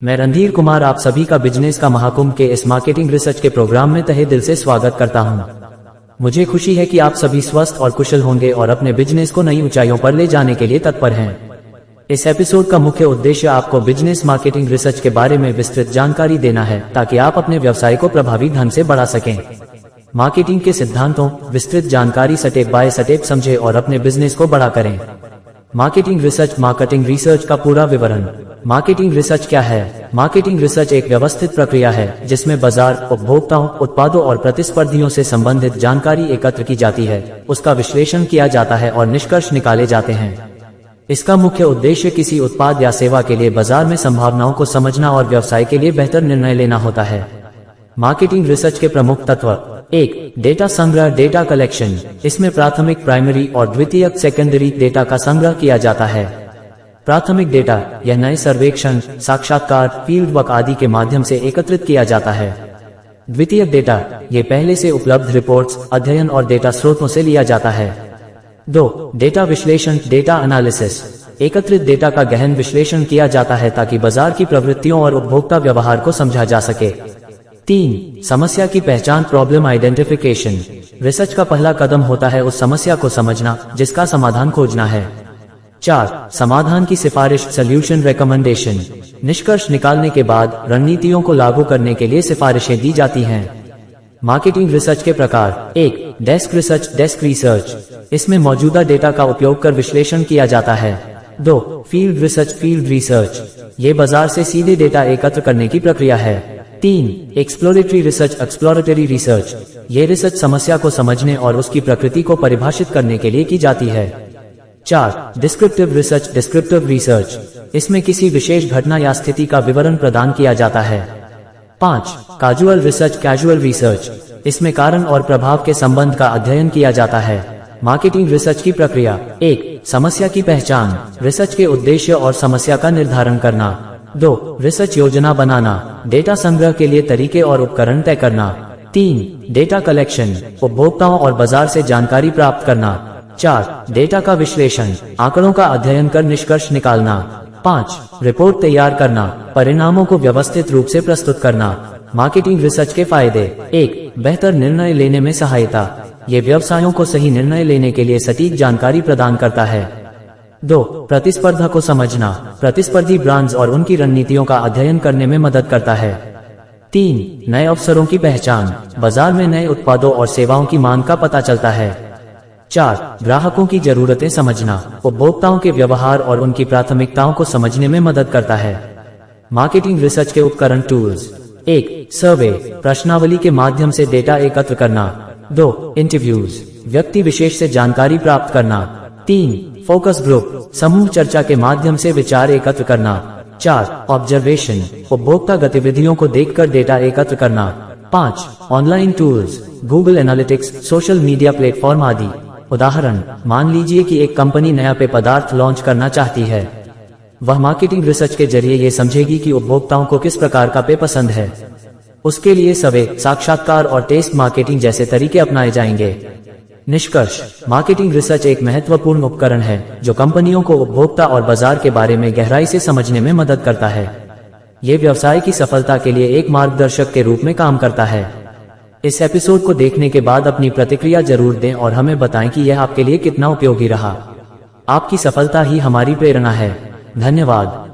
मैं रणधीर कुमार आप सभी का बिजनेस का महाकुंभ के इस मार्केटिंग रिसर्च के प्रोग्राम में तहे दिल से स्वागत करता हूं। मुझे खुशी है कि आप सभी स्वस्थ और कुशल होंगे और अपने बिजनेस को नई ऊंचाइयों पर ले जाने के लिए तत्पर हैं। इस एपिसोड का मुख्य उद्देश्य आपको बिजनेस मार्केटिंग रिसर्च के बारे में विस्तृत जानकारी देना है ताकि आप अपने व्यवसाय को प्रभावी ढंग से बढ़ा सकें। मार्केटिंग के सिद्धांतों विस्तृत जानकारी स्टेप बाय स्टेप समझे और अपने बिजनेस को बड़ा करें। मार्केटिंग रिसर्च का पूरा विवरण। मार्केटिंग रिसर्च क्या है? मार्केटिंग रिसर्च एक व्यवस्थित प्रक्रिया है जिसमें बाजार, उपभोक्ताओं, उत्पादों और प्रतिस्पर्धियों से संबंधित जानकारी एकत्र की जाती है, उसका विश्लेषण किया जाता है और निष्कर्ष निकाले जाते हैं। इसका मुख्य उद्देश्य किसी उत्पाद या सेवा के लिए बाजार में संभावनाओं को समझना और व्यवसाय के लिए बेहतर निर्णय लेना होता है। मार्केटिंग रिसर्च के प्रमुख तत्व। 1. डेटा संग्रह, डेटा कलेक्शन। इसमें प्राथमिक, प्राइमरी और द्वितीयक, सेकेंडरी डेटा का संग्रह किया जाता है। प्राथमिक डेटा यह नए सर्वेक्षण, साक्षात्कार, फील्ड वर्क आदि के माध्यम से एकत्रित किया जाता है। द्वितीयक डेटा ये पहले से उपलब्ध रिपोर्ट्स, अध्ययन और डेटा स्रोतों से लिया जाता है। 2. डेटा विश्लेषण, डेटा एनालिसिस। एकत्रित डेटा का गहन विश्लेषण किया जाता है ताकि बाजार की प्रवृत्तियों और उपभोक्ता व्यवहार को समझा जा सके। 3. समस्या की पहचान, प्रॉब्लम आइडेंटिफिकेशन। रिसर्च का पहला कदम होता है उस समस्या को समझना जिसका समाधान खोजना है। 4. समाधान की सिफारिश, सोल्यूशन रिकमेंडेशन। निष्कर्ष निकालने के बाद रणनीतियों को लागू करने के लिए सिफारिशें दी जाती हैं। मार्केटिंग रिसर्च के प्रकार। 1. Desk research. इसमें मौजूदा डेटा का उपयोग कर विश्लेषण किया जाता है। 2. Field research. ये बाजार से सीधे डेटा एकत्र करने की प्रक्रिया है। 3. Exploratory research. ये रिसर्च समस्या को समझने और उसकी प्रकृति को परिभाषित करने के लिए की जाती है। 4. Descriptive research. इसमें किसी विशेष घटना या स्थिति का विवरण प्रदान किया जाता है। 5. Casual research. इसमें कारण और प्रभाव के संबंध का अध्ययन किया जाता है। मार्केटिंग रिसर्च की प्रक्रिया। 1. समस्या की पहचान। रिसर्च के उद्देश्य और समस्या का निर्धारण करना। 2. रिसर्च योजना बनाना। डेटा संग्रह के लिए तरीके और उपकरण तय करना। 3. Data collection. उपभोक्ताओं और बाजार से जानकारी प्राप्त करना। 4. डेटा का विश्लेषण। आंकड़ों का अध्ययन कर निष्कर्ष निकालना। 5. रिपोर्ट तैयार करना। परिणामों को व्यवस्थित रूप से प्रस्तुत करना। मार्केटिंग रिसर्च के फायदे। 1. बेहतर निर्णय लेने में सहायता। ये व्यवसायों को सही निर्णय लेने के लिए सटीक जानकारी प्रदान करता है। 2. प्रतिस्पर्धा को समझना। प्रतिस्पर्धी ब्रांड्स और उनकी रणनीतियों का अध्ययन करने में मदद करता है। 3. नए अवसरों की पहचान। बाजार में नए उत्पादों और सेवाओं की मांग का पता चलता है। 4. ग्राहकों की जरूरतें समझना। उपभोक्ताओं के व्यवहार और उनकी प्राथमिकताओं को समझने में मदद करता है। मार्केटिंग रिसर्च के उपकरण, टूल्स। 1. सर्वे, प्रश्नावली के माध्यम से डेटा एकत्र करना। 2. इंटरव्यूज, व्यक्ति विशेष से जानकारी प्राप्त करना। 3. फोकस ग्रुप, समूह चर्चा के माध्यम से विचार एकत्र करना। 4. ऑब्जर्वेशन, उपभोक्ता गतिविधियों को देखकर डेटा एकत्र करना। 5. Online tools, Google analytics, social media platform आदि। उदाहरण, मान लीजिए कि एक कंपनी नया पेय पदार्थ लॉन्च करना चाहती है। वह मार्केटिंग रिसर्च के जरिए ये समझेगी कि उपभोक्ताओं को किस प्रकार का पेय पसंद है। उसके लिए सर्वे, साक्षात्कार और टेस्ट मार्केटिंग जैसे तरीके अपनाए जाएंगे। निष्कर्ष, मार्केटिंग रिसर्च एक महत्वपूर्ण उपकरण है जो कंपनियों को उपभोक्ता और बाजार के बारे में गहराई से समझने में मदद करता है। ये व्यवसाय की सफलता के लिए एक मार्गदर्शक के रूप में काम करता है। इस एपिसोड को देखने के बाद अपनी प्रतिक्रिया जरूर दें और हमें बताएं कि यह आपके लिए कितना उपयोगी रहा। आपकी सफलता ही हमारी प्रेरणा है। धन्यवाद।